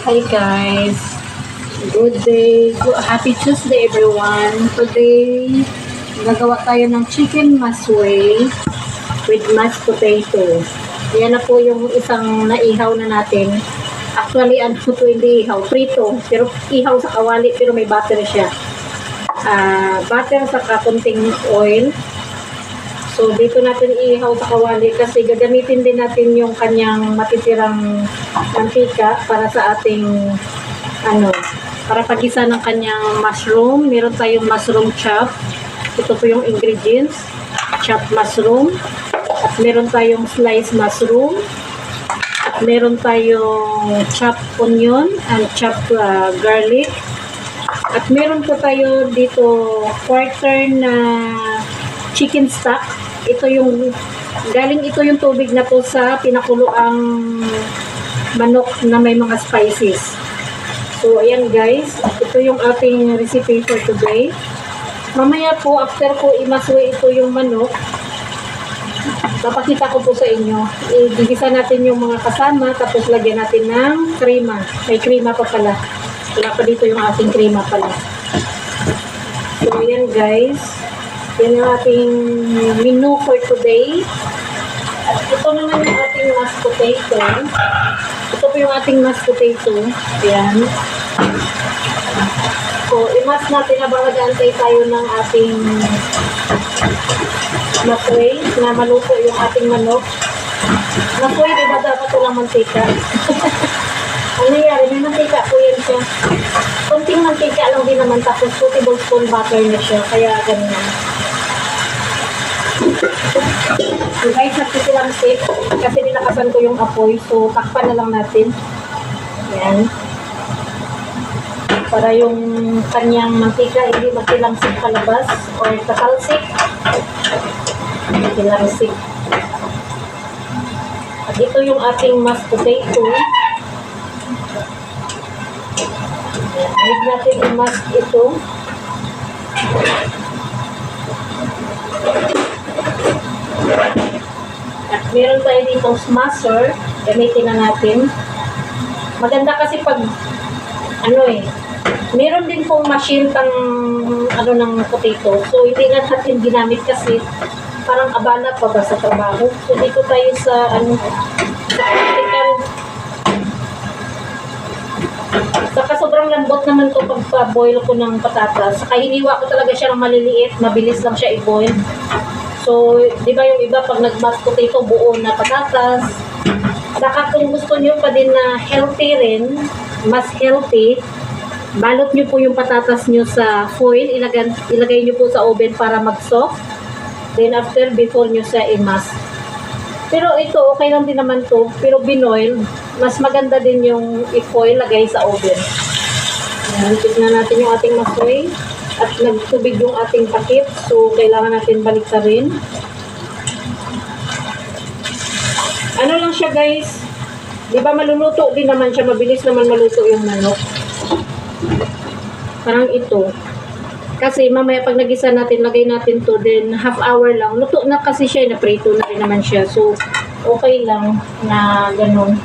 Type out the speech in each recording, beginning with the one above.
Hi guys, good day, happy Tuesday everyone. Today, gagawa tayo ng chicken masway with mashed potato. Yan na po yung isang naihaw na natin. Actually, ano po hindi ihaw, prito, pero ihaw sa kawali pero may butter siya. Butter sa kakunting oil. So, dito natin ihaw sa kawali kasi gagamitin din natin yung kanyang matitirang mantika para sa ating, para pagisa ng kanyang mushroom. Meron tayong mushroom chop. Ito po yung ingredients. Chopped mushroom. At meron tayong sliced mushroom. At meron tayong chopped onion and chopped garlic. At meron po tayo dito quarter na chicken stock. Ito yung galing yung tubig na po sa pinakuloang manok na may mga spices. So ayan guys, ito yung ating recipe for today. Mamaya po after ko imaswe ito yung manok, papakita ko po sa inyo. Igigisa natin yung mga kasama tapos lagyan natin ng krema. May krema pa pala. Wala pa dito yung ating krema pala. So ayan guys. Yan ang ating menu for today. At ito naman yung ating mashed potato. Ito po yung ating mashed potato. Ayan. So, i-mash natin habang nag-aantay tayo ng ating masway na maluto yung ating manok. Masway, diba dapat walang mantika? Ang nangyari, may mantika po yan siya. Kunting mantika lang din naman tapos 2 tablespoon butter na siya. Kaya ganyan. So guys, nagtitilamsik kasi nilakasan ko yung apoy. So, takpan na lang natin. Yan. Para yung kanyang mantika hindi magtilamsik palabas or tatalsik. Tilamsik. At ito yung ating mashed potato. Need natin i-mash ito. At meron tayo dito smasher, gamitin na natin. Maganda kasi pag meron din pong machine ng potato. So hindi na natin ginamit kasi parang abala pa ba sa trabaho. So dito tayo sa sa electrical. Saka sobrang lambot naman to pagpa-boil ko ng patatas. Saka hiniwa ko talaga siya ng maliliit, mabilis lang siya i-boil. So, di ba yung iba pag nag-mashed potato, buo na patatas. Saka kung gusto niyo pa din na healthy rin, mas healthy, balot niyo po yung patatas niyo sa foil, ilagay niyo po sa oven para mag-soft. Then after, before niyo sa i-mash. Pero ito, okay lang din naman to. Pero binoil, mas maganda din yung i-foil, lagay sa oven. Ayan, tignan natin yung ating masway. At nagtubig yung ating takip. So, kailangan natin baliktarin. Ano lang siya guys. Di ba maluluto din naman siya. Mabilis naman maluto yung manok. Parang ito. Kasi mamaya pag nagisa natin, lagay natin to. Then half hour lang. Luto na kasi siya. Naprito na rin naman siya. So, okay lang na ganun.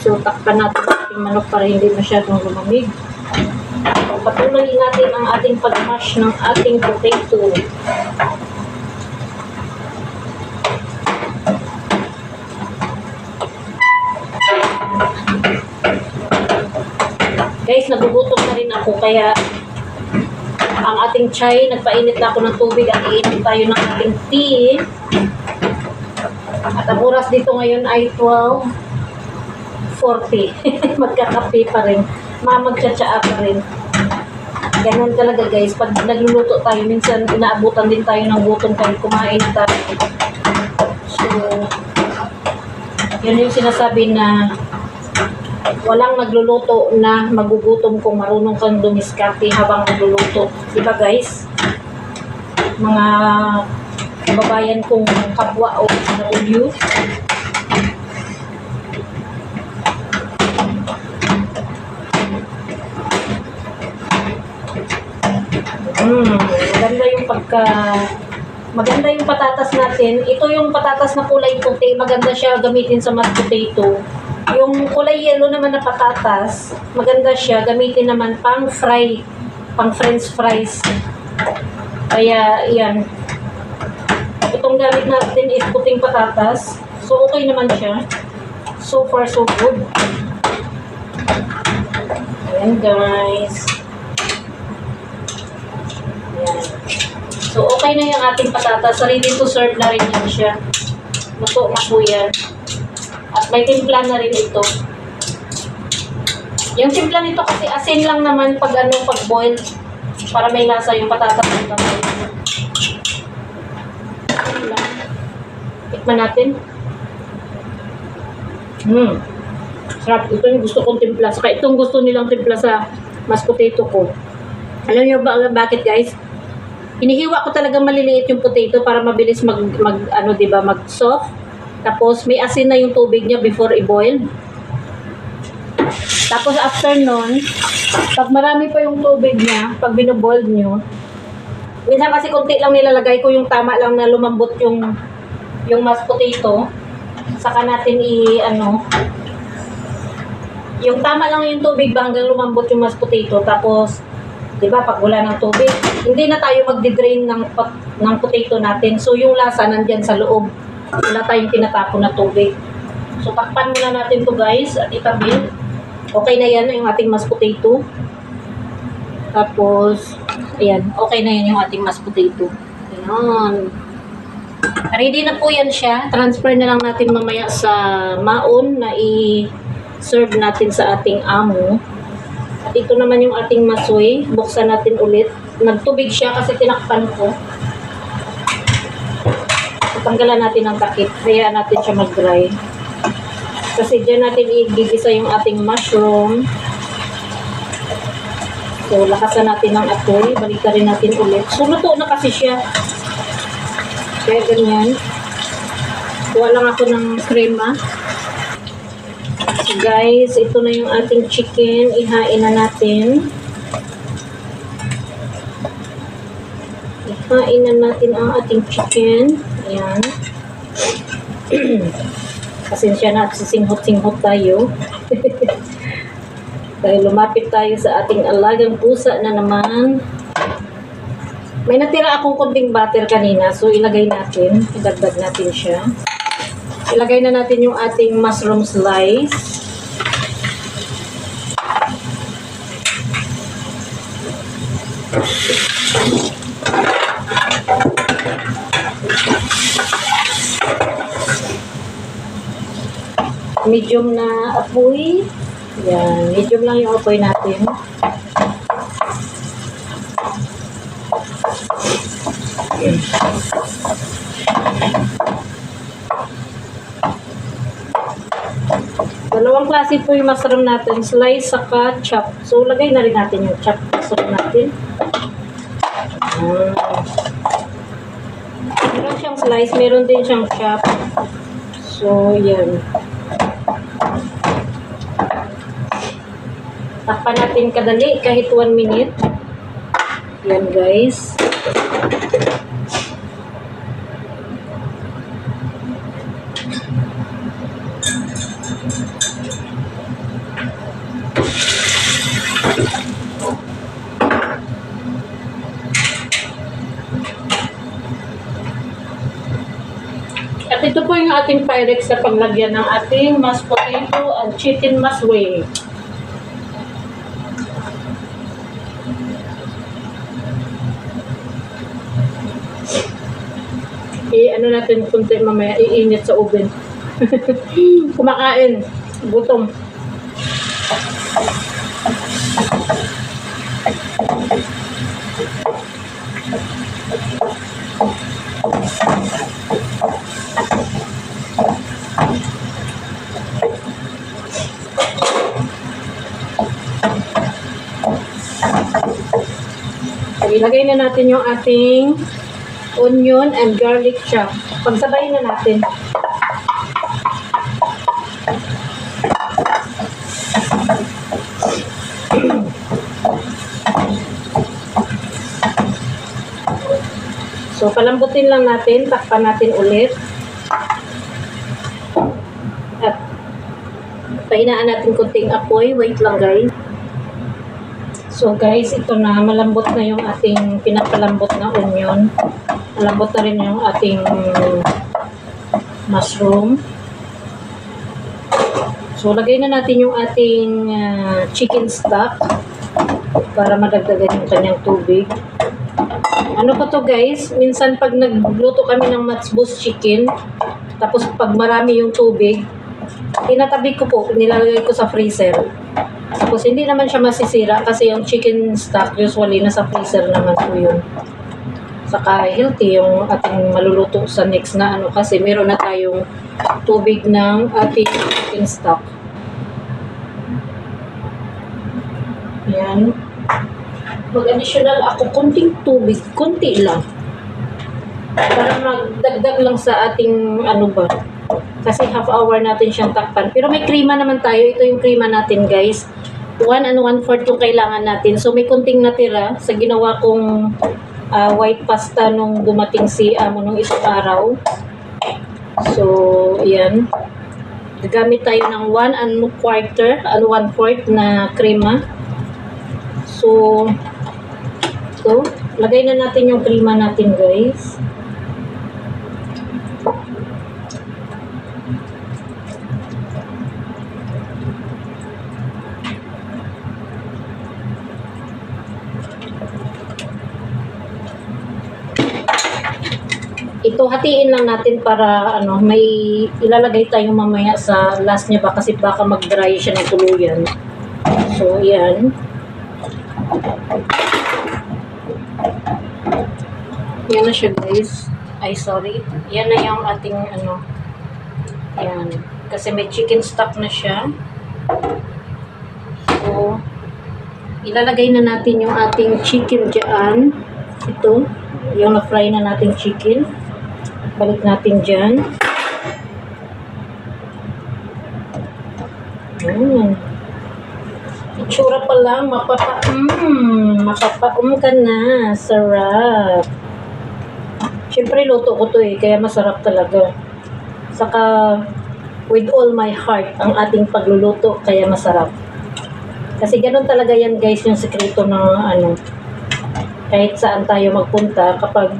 So, takpan natin ang ating manok para hindi masyadong lumamig. Patuloy natin ang ating pag-mash ng ating potato. Guys, nagugutom na rin ako kaya ang ating chai, nagpainit na ako ng tubig at iinit tayo ng ating tea. At ang oras dito ngayon ay 12:40. Magkakape pa rin. Magtsatsaa pa rin. Ganun talaga guys, pag nagluluto tayo, minsan inaabutan din tayo ng gutom kahit kumain na tayo. So, yun yung sinasabi na walang nagluluto na magugutom kung marunong kang dumiskarte habang nagluluto. Diba guys? Mga kababayan kong kapwa o OFW. Maganda yung patatas natin. Ito yung patatas na kulay puti. Maganda siya gamitin sa mashed potato. Yung kulay yellow naman na patatas, maganda siya. Gamitin naman pang fry, pang french fries. Kaya, yan. Itong gamit natin is puting patatas. So, okay naman siya. So far, so good. Ayan, guys. Ayan. So, okay na yung ating patatas. Ready to serve na rin yan siya. Luto na po yan. At may timpla na rin ito. Yung timpla nito kasi asin lang naman pag pag boil para may lasa yung patatas nito. Tikman natin. Sarap. Ito yung gusto kong timpla. Saka itong gusto nilang timpla sa mashed potato ko. Alam niyo ba bakit, guys? Hinihiwa ko talaga maliliit yung potato para mabilis mag-soft. Tapos may asin na yung tubig niya before i-boil. Tapos after nun, pag marami pa yung tubig niya, pag binoboil nyo, minsan kasi konti lang nilalagay ko, yung tama lang na lumambot yung mashed potato. Saka natin yung tama lang yung tubig ba hanggang lumambot yung mashed potato. Tapos, di ba, pag wala ng tubig, hindi na tayo magdi-drain ng potato natin. So, yung lasa nandyan sa loob. Wala tayong tinatapon na tubig. So, takpan muna natin to, guys, at itabi. Okay na yan yung ating mashed potato. Tapos, ayan, okay na yan yung ating mashed potato. Ayan. Ready na po yan siya. Transfer na lang natin mamaya sa maon na i-serve natin sa ating amo. At ito naman yung ating masoy. Buksan natin ulit. Nagtubig siya kasi tinakpan ko. Tanggalan natin ang takip. Hayaan natin siya mag-dry. Kasi dyan natin igigisa yung ating mushroom. So, lakasan natin ng apoy. Balikan rin natin ulit. So, luto na kasi siya. Kaya ganyan. Kuha lang ako ng crema. So, guys, ito na yung ating chicken. Ihain na natin. Ihain na natin ang ating chicken. Ayan. Pasensya na at sisinghot-singhot tayo. Dahil lumapit tayo sa ating alagang pusa na naman. May natira akong konting butter kanina. So, ilagay natin. Idagdag natin siya. Ilagay na natin yung ating mushroom slice. Medium na apoy. Yan. Medium lang yung apoy natin. Dalawang klase po yung mushroom natin. Slice saka chop. So, lagay na rin natin yung chop mushroom natin. Meron siyang slice. Meron din siyang chop. So, yan. Takpan natin kadali kahit 1 minute. Yan, guys. At ito po yung ating Pyrex na paglagyan ng ating mashed potato and chicken masway. Ano natin kunti mamaya, iinit sa oven. Kumakain. Gutom. Ilagay na natin yung ating onion and garlic chop. Pagsabayin na natin. So, palambutin lang natin. Takpan natin ulit. At pahinaan natin kunting apoy. Wait lang guys. So guys, ito na. Malambot na yung ating pinapalambot na onion. Malambot na rin yung ating mushroom. So, lagay na natin yung ating chicken stock para madagdagan yung kanyang tubig. Ano pa to guys? Minsan pag nagluto kami ng matchbox chicken, tapos pag marami yung tubig, tinatabi ko po, nilalagay ko sa freezer. Tapos hindi naman siya masisira kasi yung chicken stock usually nasa freezer naman po yun. Saka healthy yung ating maluluto sa next na ano kasi meron na tayong tubig ng ating chicken stock. Yan. Mag-additional ako kunting tubig, kunti lang. Para magdagdag lang sa ating ano ba. Kasi half hour natin siyang takpan. Pero may krema naman tayo. Ito yung krema natin guys. 1 and 1/4 yung kailangan natin. So may kunting natira sa ginawa kong white pasta nung dumating si amo nung isang araw. So, ayan. Gagamit tayo ng 1 and 1/4 na krema. So, ito. Lagay na natin yung krema natin, guys. Ito, hatiin lang natin para ano, may ilalagay tayo mamaya sa last niya ba kasi baka mag-dry siya ng tuluyan. So, yan. Yan na siya guys. Ay, sorry. Yan na yung ating ano. Yan. Kasi may chicken stock na siya. So, ilalagay na natin yung ating chicken dyan. Ito. Yung na-fry na nating chicken. Balik natin dyan. Itsura pa lang, mapapaum ka na. Sarap. Siyempre, luto ko to kaya masarap talaga. Saka, with all my heart, ang ating pagluluto, kaya masarap. Kasi ganun talaga yan guys, yung sekreto ng ano, kahit saan tayo magpunta, kapag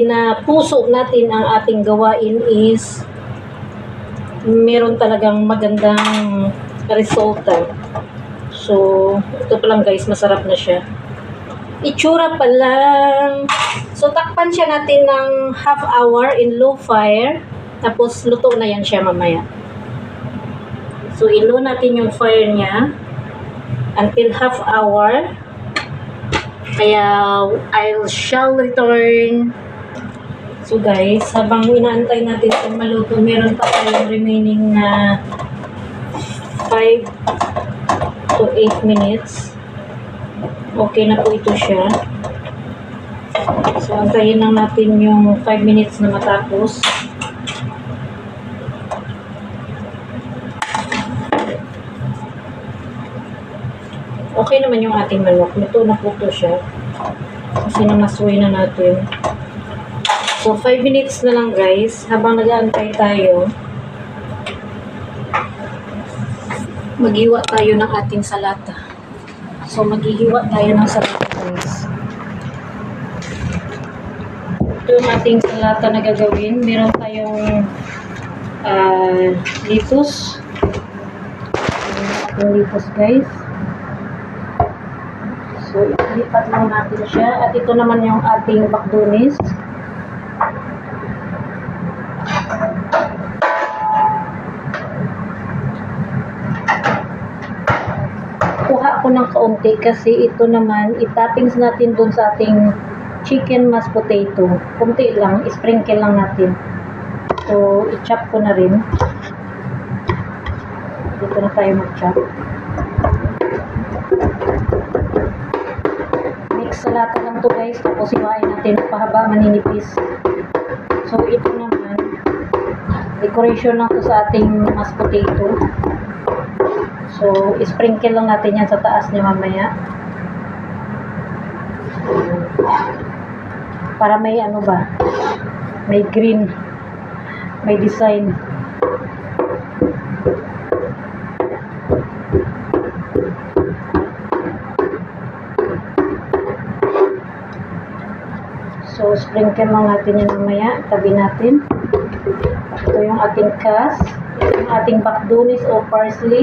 na puso natin ang ating gawain is meron talagang magandang resulta. So, ito pa lang guys, masarap na siya. Itsura pa lang. So, takpan siya natin ng half hour in low fire. Tapos, luto na yan siya mamaya. So, i-low natin yung fire niya until half hour. Kaya, I shall return. So guys, habang inaantay natin itong maluto, meron pa tayong remaining na 5 to 8 minutes. Okay na po ito siya. So, antayin lang natin yung 5 minutes na matapos. Okay naman yung ating manok. Luto na po ito siya. Kasi namasway na natin. So, 5 minutes na lang guys. Habang nag-aantay tayo, maghiwa tayo ng ating salata. So, maghihiwa tayo ng salata guys. Ito yung ating salata na gagawin. Meron tayong litos. Yung litos guys. So, ilipat lang natin siya. At ito naman yung ating bakdunis. Kuha ko ng kaunti kasi ito naman, itoppings natin dun sa ating chicken mashed potato. Kunti lang, sprinkle lang natin. So, i-chop ko na rin. Dito na tayo mag-chop. Salata lang to guys, tapos iwain natin pahaba, maninipis. So ito naman decoration lang to sa ating mashed potato. So sprinkle lang natin yan sa taas niya mamaya para may ano ba, may green, may design. So, sprinkle lang natin yan mamaya. Tabi natin. Ito yung ating kas. Ito yung ating bakdunis o parsley.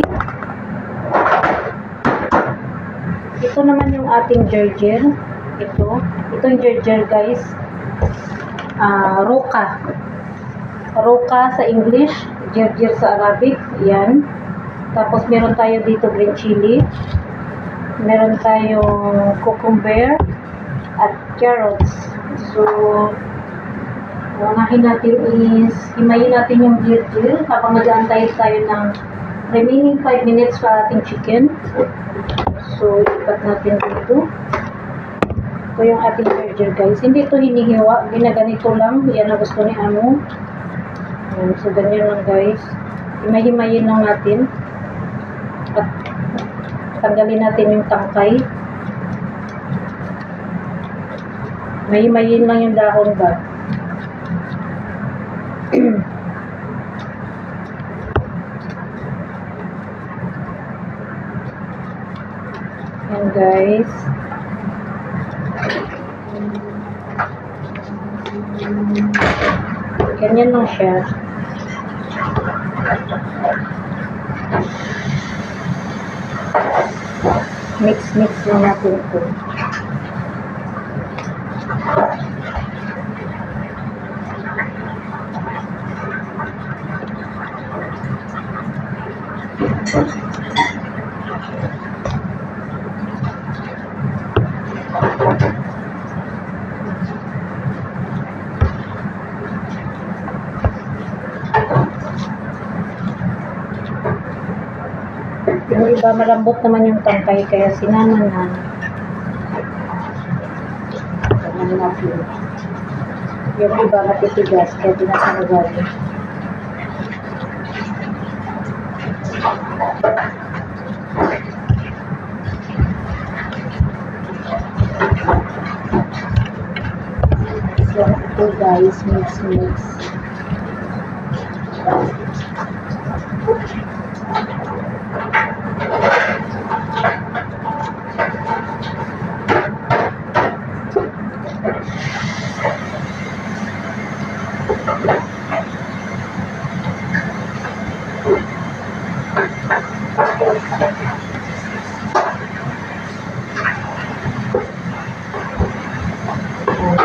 Ito naman yung ating gerger. Ito yung gerger, guys. Roka. Roka sa English. Gerger sa Arabic. Yan. Tapos, meron tayo dito green chili. Meron tayong cucumber at carrots. So, unahin natin is himayin natin yung gerger habang mag-aantay tayo ng remaining 5 minutes sa ating chicken. So, ipat natin dito. Ito yung ating gerger, guys. Hindi ito hinihiwa. Ginaganito lang. Yan ang gusto ni Amo. So, ganyan lang, guys. Himay-himayin lang natin. At tanggalin natin yung tangkay. May-mayin lang yung dahon ba. Yan, guys. Ganyan lang siya. Mix lang natin ito. Yung iba malambot naman yung tangkay kaya sinananan. Yung iba matitigas kaya tinatanggal. So ito, guys, mix.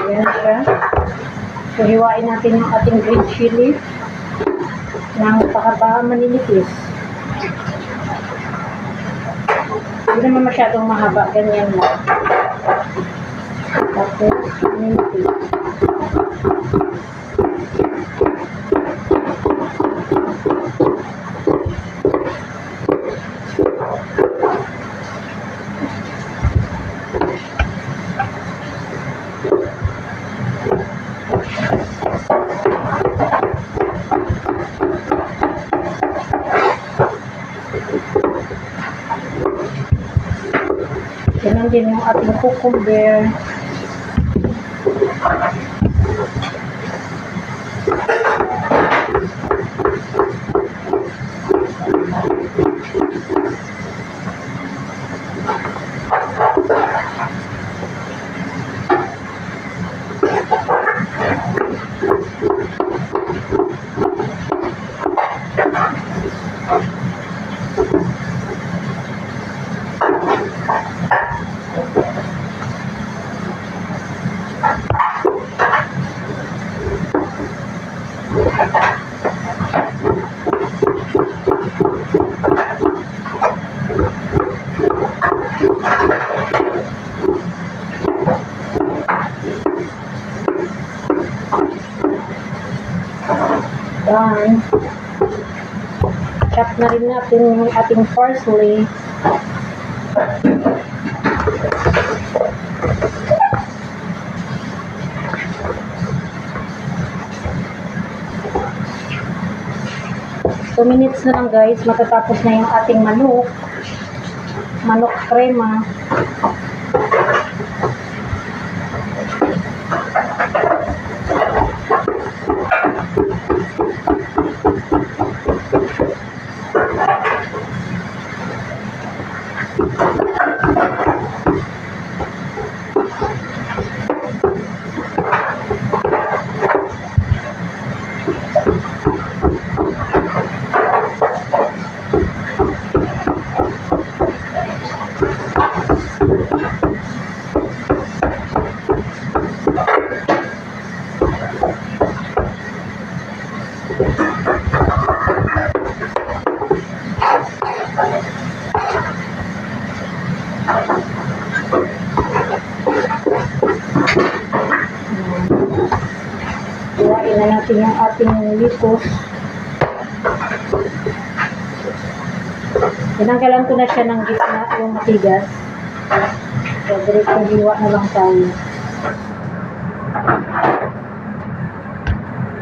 Ayan siya. So, hiwain natin yung ating green chili ng pakaba maninipis. Hindi naman masyadong mahaba. Ganyan lang. Tapos, maninipis. Ganun din yung ating cucumber. Done. Chop na rin natin yung ating parsley. Two minutes na lang, guys. Matatapos na yung ating manok. Manok crema. natin yung ating likos. Tinanggalan ko na siya ng gitna, yung matigas. So, direct hiwa na lang tayo.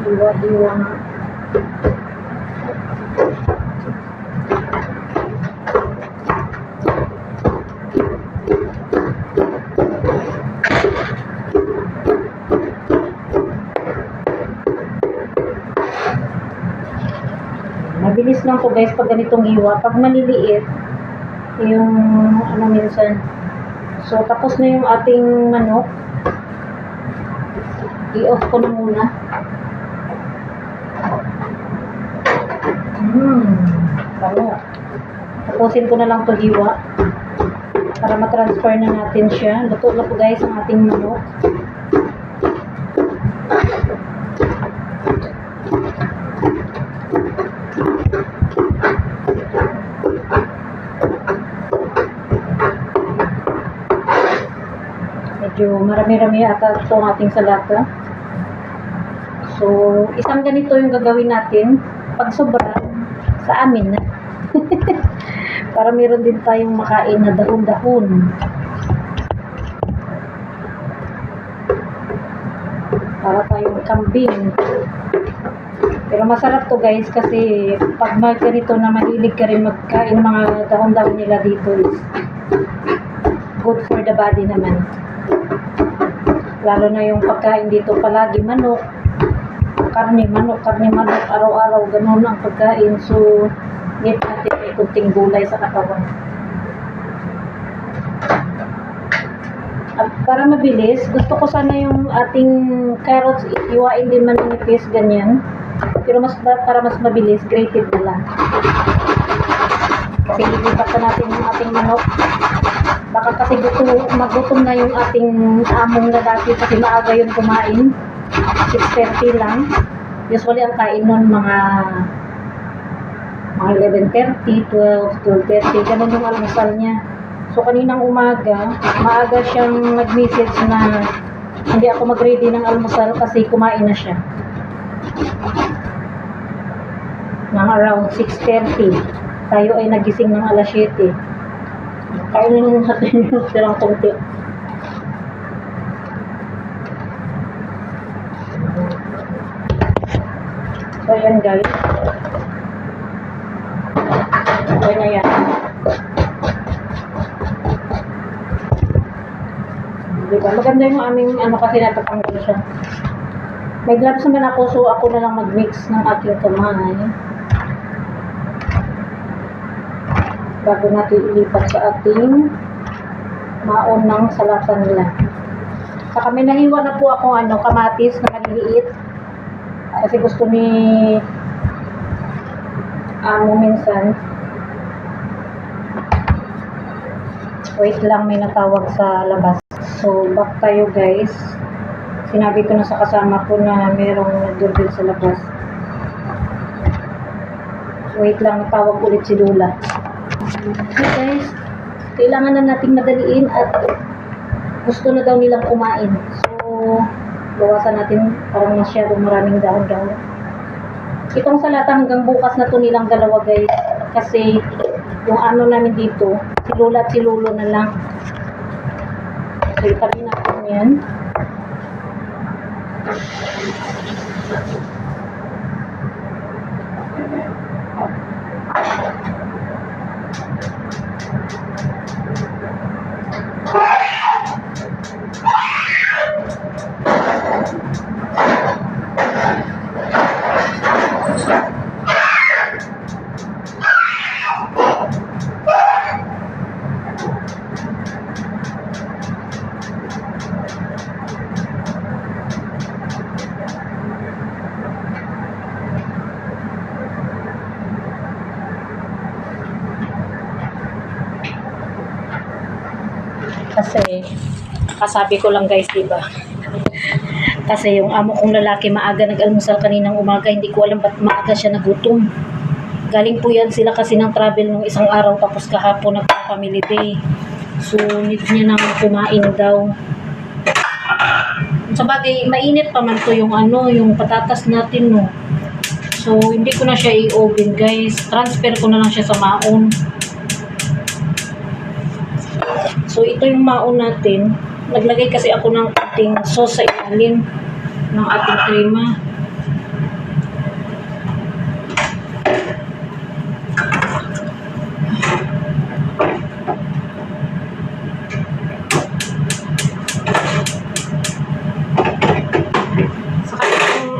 Hiwa-hiwa na. Mabilis lang po guys pag ganitong hiwa. Pag maliliit, yung ano minsan. So, tapos na yung ating manok. I-off ko na muna. Bango. Tapusin ko na lang to hiwa. Para matransfer na natin siya. Luto na po guys ang ating manok. Medyo marami-rami ata itong ating salata. So, isang ganito yung gagawin natin. Pag sobra, sa amin na. Para meron din tayong makain na dahon-dahon. Para tayong kambing. Pero masarap to guys kasi pag ganito na mahilig ka rin magkain mga dahon-dahon nila dito is good for the body naman. Lalo na yung pagkain dito palagi manok, karne, manok, araw-araw, ganun ang pagkain. So, need natin may kunting gulay sa katawan. At para mabilis, gusto ko sana yung ating carrots, iwain din manipis, ganyan. Pero para mas mabilis, grated na lang. Kasi ilipat na natin yung ating manok. Baka kasi magutom na yung ating among lalaki kasi maaga yun kumain. 6:30 lang. Usually ang kain nun mga 11:30, 12, 12:30. Ganun yung almusal niya. So kaninang umaga, maaga siyang nag-message na hindi ako mag-ready ng almusal kasi kumain na siya. Nang around 6:30. Tayo ay nagising ng alas 7. Kainin natin yung sirang konti. So, ayan guys. Okay na yan. Diba? Maganda yung aming kasi natatanggal siya. May gloves naman ako, so ako na lang mag-mix ng aking kamay. Bago natin ilipat sa ating maon ng salata nila. Saka may nahiwa na po akong kamatis na maliliit. Kasi gusto ni amo minsan. Wait lang, may natawag sa labas. So, back tayo guys. Sinabi ko na sa kasama ko na merong nag-doorbell sa labas. Wait lang, natawag ulit si Lola. Okay guys, kailangan na nating madaliin at gusto na daw nilang kumain. So, bawasan natin parang masyadong maraming dahon-dahon. Itong salata hanggang bukas na to nilang dalawa guys. Kasi yung namin dito, si Lola at si Lolo na lang. So, itabi natin yan. Kasi, kasabi ko lang guys, diba? Kasi yung amo kong lalaki maaga nag-almusal kaninang umaga, hindi ko alam ba't maaga siya nagutom. Galing po yan sila kasi ng travel nung isang araw, tapos kahapon nagpa-family day. So, need niya nang kumain daw. Sa bagay, mainit pa man to yung ano, yung patatas natin, no. So, hindi ko na siya i-oven, guys. Transfer ko na lang siya sa maon. So, ito yung maon natin. Naglagay kasi ako ng ating sauce sa ilalim ng ating krema.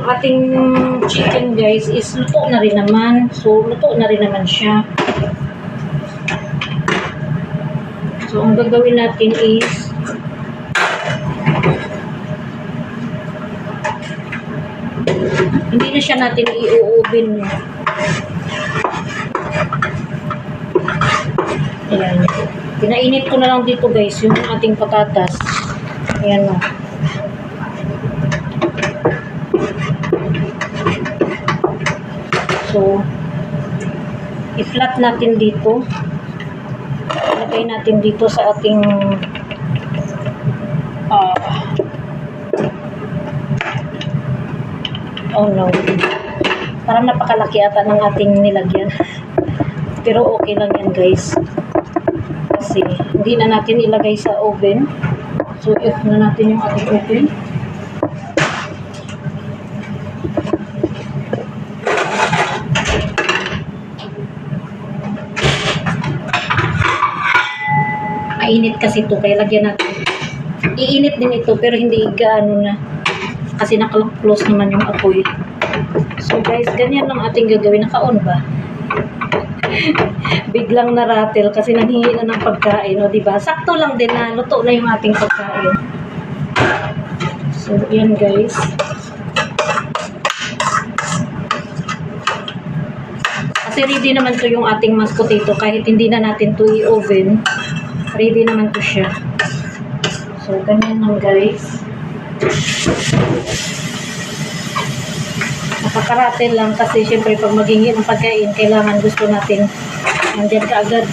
Ating chicken, guys, is luto na rin naman. So, luto na rin naman siya. So, ang gagawin natin is hindi na siya natin i-oven. Ayan. Pinainit ko na lang dito, guys, yung ating patatas. Ayan, o. So, i-flat natin dito. Ilagay natin dito sa ating oh no. Parang napakalaki ata ng ating nilagyan. Pero okay lang yan, guys. Kasi hindi na natin ilagay sa oven. So, off na natin yung ating oven. Mainit kasi ito, kaya lagyan natin. Iinit din ito, pero hindi gaano na. Kasi naka-close naman yung apoy. So guys, ganyan lang ating gagawin. Naka-on ba? Biglang naratel kasi nanghingi na ng pagkain. O diba? Sakto lang din na luto na yung ating pagkain. So, yan guys. Kasi ready naman to yung ating mashed potato. Kahit hindi na natin to i-oven, ready naman to siya. So, ganyan lang guys. Napakaratel lang kasi syempre pag maghingi ng pagkain, kailangan gusto natin nandiyan ka agad.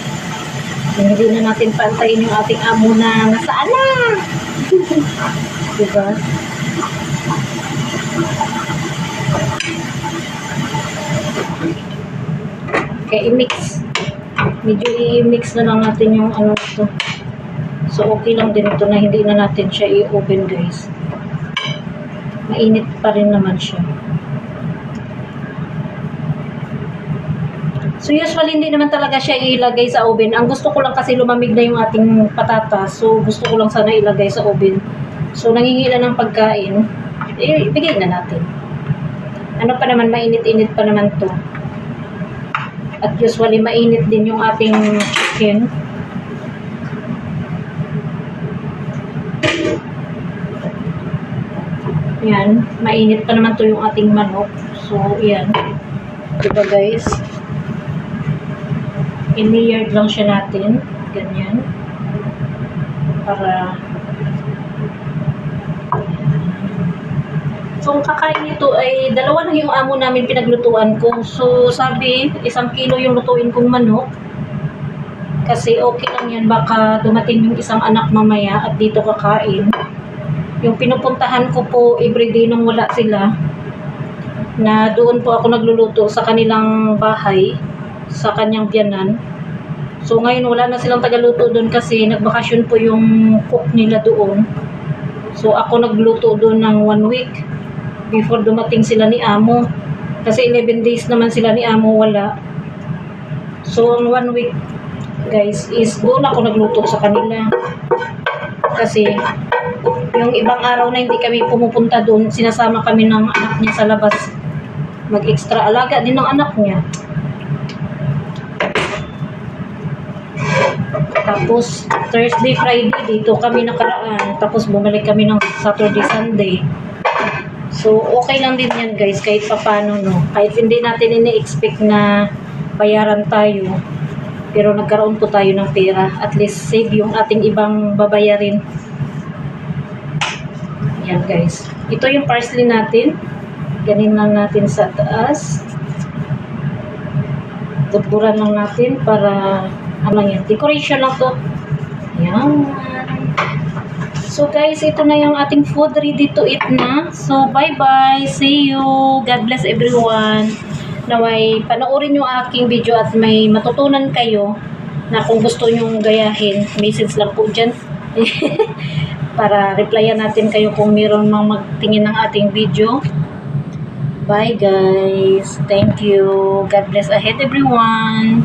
Hindi na natin pantayin yung ating amo na nasaan na. Diba? Kaya i-mix. Medyo i-mix na lang natin yung ano ito. So, okay lang din ito na hindi na natin siya i-oven guys. Mainit pa rin naman siya. So, usually hindi naman talaga siya ilagay sa oven. Ang gusto ko lang kasi lumamig na yung ating patatas. So, gusto ko lang sana ilagay sa oven. So, nangingila ng pagkain. Ibigay na natin. Ano pa naman, mainit-init pa naman to. At usually, mainit din yung ating chicken. Yan. Mainit pa naman to yung ating manok. So, yan. Diba guys? I-layered lang siya natin. Ganyan. Para so, ang kakain nito ay dalawa lang yung amo namin pinaglutuan ko. So, sabi, 1 kilo yung lutuin kong manok. Kasi okay lang yan. Baka dumating yung isang anak mamaya at dito kakain. Yung pinupuntahan ko po everyday nung wala sila, na doon po ako nagluluto sa kanilang bahay, sa kanyang biyanan. So, ngayon wala na silang tagaluto doon kasi nagbakasyon po yung cook nila doon. So, ako nagluto doon ng 1 week. Before dumating sila ni amo. Kasi 11 days naman sila ni amo wala. So, ang 1 week, guys, is doon ako nagluto sa kanila. Kasi, yung ibang araw na hindi kami pumupunta doon, sinasama kami ng anak niya sa labas. Mag-extra alaga din ng anak niya. Tapos, Thursday, Friday, dito kami nakaraan. Tapos, bumalik kami ng Saturday, Sunday. So, okay lang din yan guys, kahit papano, no? Kahit hindi natin ini-expect na bayaran tayo, pero nagkaroon po tayo ng pera. At least, save yung ating ibang babayarin. Yan guys. Ito yung parsley natin. Ganin lang natin sa taas. Tuburan lang natin para, ano yan, decoration lang to. Yan. So guys, ito na yung ating food, ready to eat na. So bye-bye, see you, God bless everyone. Naway panoorin yung aking video at may matutunan kayo na kung gusto nyong gayahin, message lang po dyan. Para replyan natin kayo kung meron mang magtingin ng ating video. Bye guys. Thank you. God bless ahead everyone.